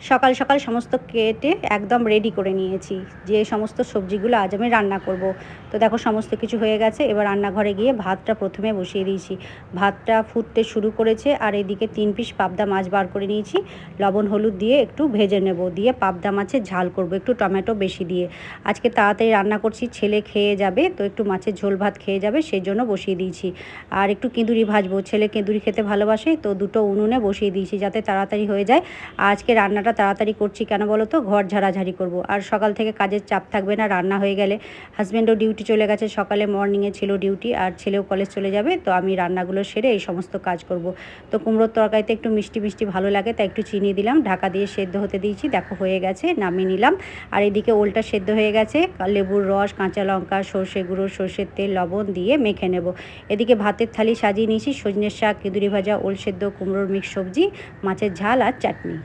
সকাল সকাল সমস্ত কেটে একদম রেডি করে নিয়েছি যে সমস্ত সবজিগুলো আজ আমি রান্না করব। তো দেখো সমস্ত কিছু হয়ে গেছে। এবার রান্নাঘরে গিয়ে ভাতটা প্রথমে বসিয়ে দিয়েছি। ভাতটা ফুটতে শুরু করেছে আর এদিকে 3 পিস পাবদা মাছ বার করে নিয়েছি। লবণ হলুদ দিয়ে একটু ভেজে নেব, দিয়ে পাবদা মাছের ঝাল করব একটু টমেটো বেশি দিয়ে। আজকে তাড়াতাড়ি রান্না করছি, ছেলে খেয়ে যাবে, তো একটু মাছের ঝোল ভাত খেয়ে যাবে সেই জন্য বসিয়ে দিয়েছি। আর একটু কেঁদুরি ভাজবো, ছেলে কেঁদুরি খেতে ভালোবাসে, তো দুটো উনুনে বসিয়ে দিয়েছি যাতে তাড়াতাড়ি হয়ে যায়। আজকে রান্নাটা তাড়াতাড়ি করছি কেন বলো তো, ঘর ঝাড়াঝাড়ি করব। আর সকাল থেকে কাজের চাপ থাকবে না, রান্না হয়ে গেলে। হাজব্যান্ডও ডিউটি চলে গেছে, সকালে মর্নিংয়ে ছিল ডিউটি, আর ছেলেও কলেজ চলে যাবে, তো আমি রান্নাগুলো সেরে এই সমস্ত কাজ করব। তো কুমড়োর তরকারিতে একটু মিষ্টি মিষ্টি ভালো লাগে, তাই একটু চিনি দিলাম, ঢাকা দিয়ে সেদ্ধ হতে দিয়েছি। দেখো হয়ে গেছে, নামিয়ে নিলাম। আর এদিকে ওলটা সেদ্ধ হয়ে গেছে, লেবুর রস, কাঁচা লঙ্কা, সর্ষে গুঁড়ো, সর্ষের তেল, লবণ দিয়ে মেখে নেব। এদিকে ভাতের থালি সাজিয়ে নিয়েছি, সজনের শাক, কেঁদুরি ভাজা, ওল সেদ্ধ, কুমড়োর মিক্স সবজি, মাছের ঝাল আর চাটনি।